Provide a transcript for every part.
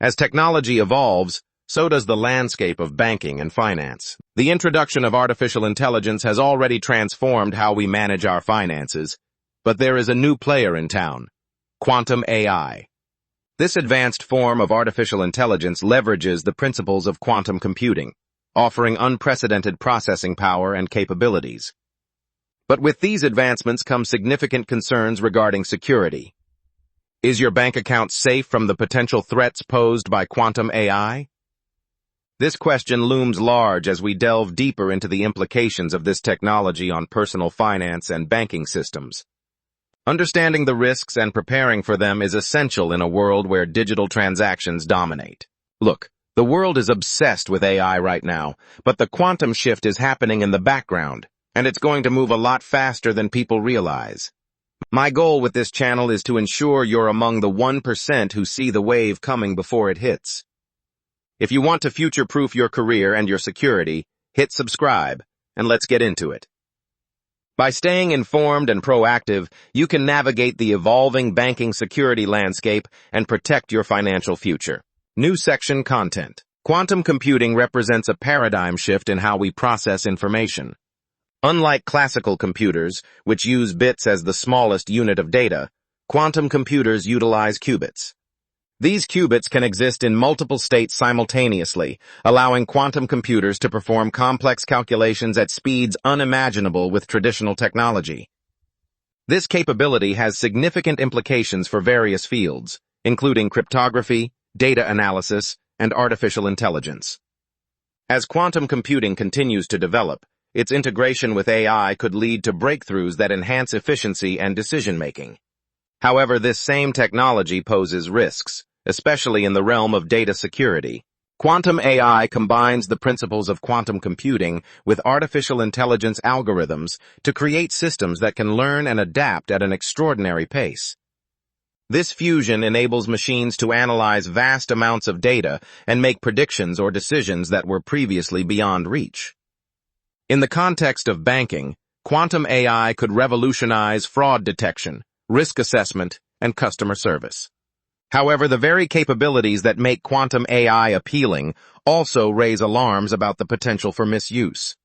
As technology evolves, so does the landscape of banking and finance. The introduction of artificial intelligence has already transformed how we manage our finances, but there is a new player in town: quantum AI. This advanced form of artificial intelligence leverages the principles of quantum computing, offering unprecedented processing power and capabilities. But with these advancements come significant concerns regarding security. Is your bank account safe from the potential threats posed by quantum AI? This question looms large as we delve deeper into the implications of this technology on personal finance and banking systems. Understanding the risks and preparing for them is essential in a world where digital transactions dominate. Look, the world is obsessed with AI right now, but the quantum shift is happening in the background, and it's going to move a lot faster than people realize. My goal with this channel is to ensure you're among the 1% who see the wave coming before it hits. If you want to future-proof your career and your security, hit subscribe, and let's get into it. By staying informed and proactive, you can navigate the evolving banking security landscape and protect your financial future. New section content. Quantum computing represents a paradigm shift in how we process information. Unlike classical computers, which use bits as the smallest unit of data, quantum computers utilize qubits. These qubits can exist in multiple states simultaneously, allowing quantum computers to perform complex calculations at speeds unimaginable with traditional technology. This capability has significant implications for various fields, including cryptography, data analysis, and artificial intelligence. As quantum computing continues to develop, its integration with AI could lead to breakthroughs that enhance efficiency and decision-making. However, this same technology poses risks, especially in the realm of data security. Quantum AI combines the principles of quantum computing with artificial intelligence algorithms to create systems that can learn and adapt at an extraordinary pace. This fusion enables machines to analyze vast amounts of data and make predictions or decisions that were previously beyond reach. In the context of banking, quantum AI could revolutionize fraud detection, risk assessment, and customer service. However, the very capabilities that make quantum AI appealing also raise alarms about the potential for misuse.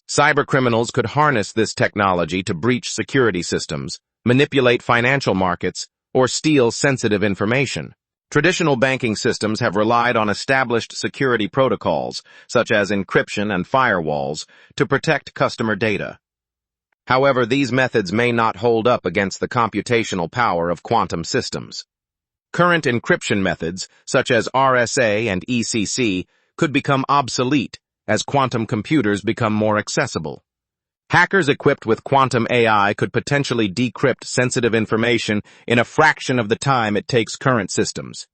Cybercriminals could harness this technology to breach security systems, manipulate financial markets, or steal sensitive information. Traditional banking systems have relied on established security protocols, such as encryption and firewalls, to protect customer data. However, these methods may not hold up against the computational power of quantum systems. Current encryption methods, such as RSA and ECC, could become obsolete as quantum computers become more accessible. Hackers equipped with quantum AI could potentially decrypt sensitive information in a fraction of the time it takes current systems.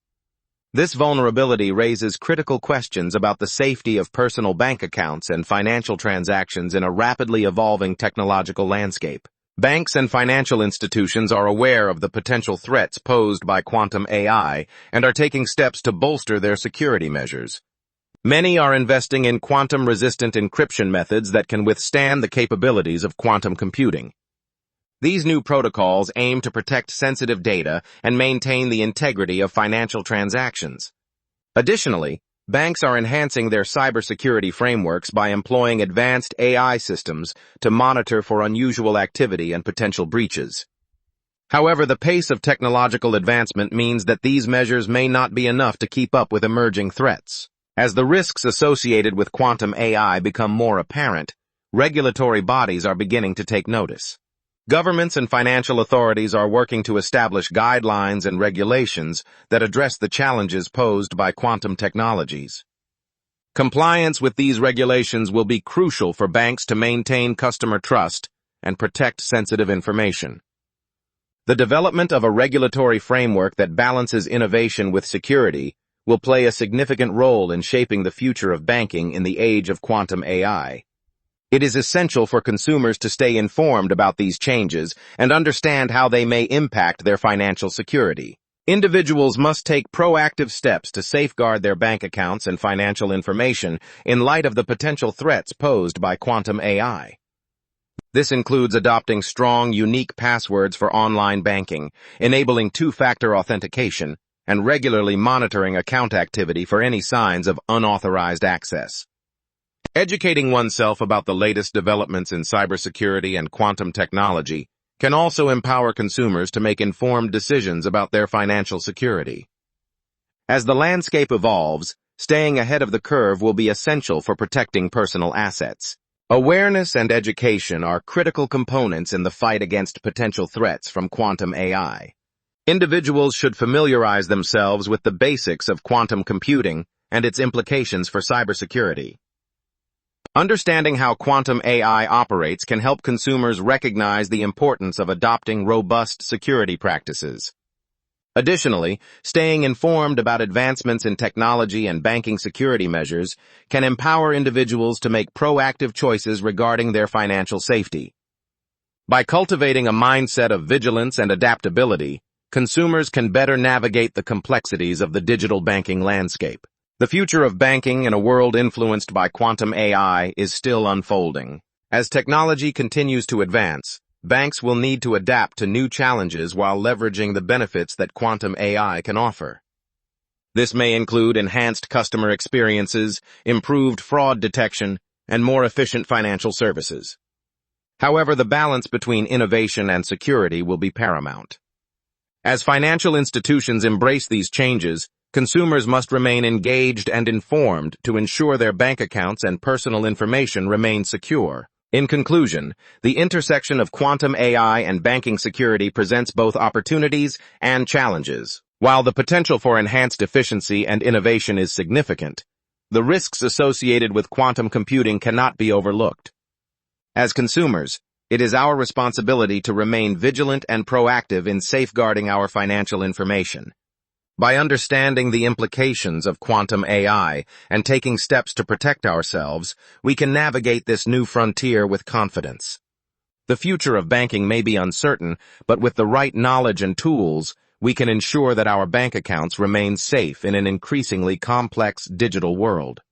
This vulnerability raises critical questions about the safety of personal bank accounts and financial transactions in a rapidly evolving technological landscape. Banks and financial institutions are aware of the potential threats posed by quantum AI and are taking steps to bolster their security measures. Many are investing in quantum-resistant encryption methods that can withstand the capabilities of quantum computing. These new protocols aim to protect sensitive data and maintain the integrity of financial transactions. Additionally, banks are enhancing their cybersecurity frameworks by employing advanced AI systems to monitor for unusual activity and potential breaches. However, the pace of technological advancement means that these measures may not be enough to keep up with emerging threats. As the risks associated with quantum AI become more apparent, regulatory bodies are beginning to take notice. Governments and financial authorities are working to establish guidelines and regulations that address the challenges posed by quantum technologies. Compliance with these regulations will be crucial for banks to maintain customer trust and protect sensitive information. The development of a regulatory framework that balances innovation with security will play a significant role in shaping the future of banking in the age of quantum AI. It is essential for consumers to stay informed about these changes and understand how they may impact their financial security. Individuals must take proactive steps to safeguard their bank accounts and financial information in light of the potential threats posed by quantum AI. This includes adopting strong, unique passwords for online banking, enabling two-factor authentication, and regularly monitoring account activity for any signs of unauthorized access. Educating oneself about the latest developments in cybersecurity and quantum technology can also empower consumers to make informed decisions about their financial security. As the landscape evolves, staying ahead of the curve will be essential for protecting personal assets. Awareness and education are critical components in the fight against potential threats from quantum AI. Individuals should familiarize themselves with the basics of quantum computing and its implications for cybersecurity. Understanding how quantum AI operates can help consumers recognize the importance of adopting robust security practices. Additionally, staying informed about advancements in technology and banking security measures can empower individuals to make proactive choices regarding their financial safety. By cultivating a mindset of vigilance and adaptability, consumers can better navigate the complexities of the digital banking landscape. The future of banking in a world influenced by quantum AI is still unfolding. As technology continues to advance, banks will need to adapt to new challenges while leveraging the benefits that quantum AI can offer. This may include enhanced customer experiences, improved fraud detection, and more efficient financial services. However, the balance between innovation and security will be paramount. As financial institutions embrace these changes, consumers must remain engaged and informed to ensure their bank accounts and personal information remain secure. In conclusion, the intersection of quantum AI and banking security presents both opportunities and challenges. While the potential for enhanced efficiency and innovation is significant, the risks associated with quantum computing cannot be overlooked. As consumers, it is our responsibility to remain vigilant and proactive in safeguarding our financial information. By understanding the implications of quantum AI and taking steps to protect ourselves, we can navigate this new frontier with confidence. The future of banking may be uncertain, but with the right knowledge and tools, we can ensure that our bank accounts remain safe in an increasingly complex digital world.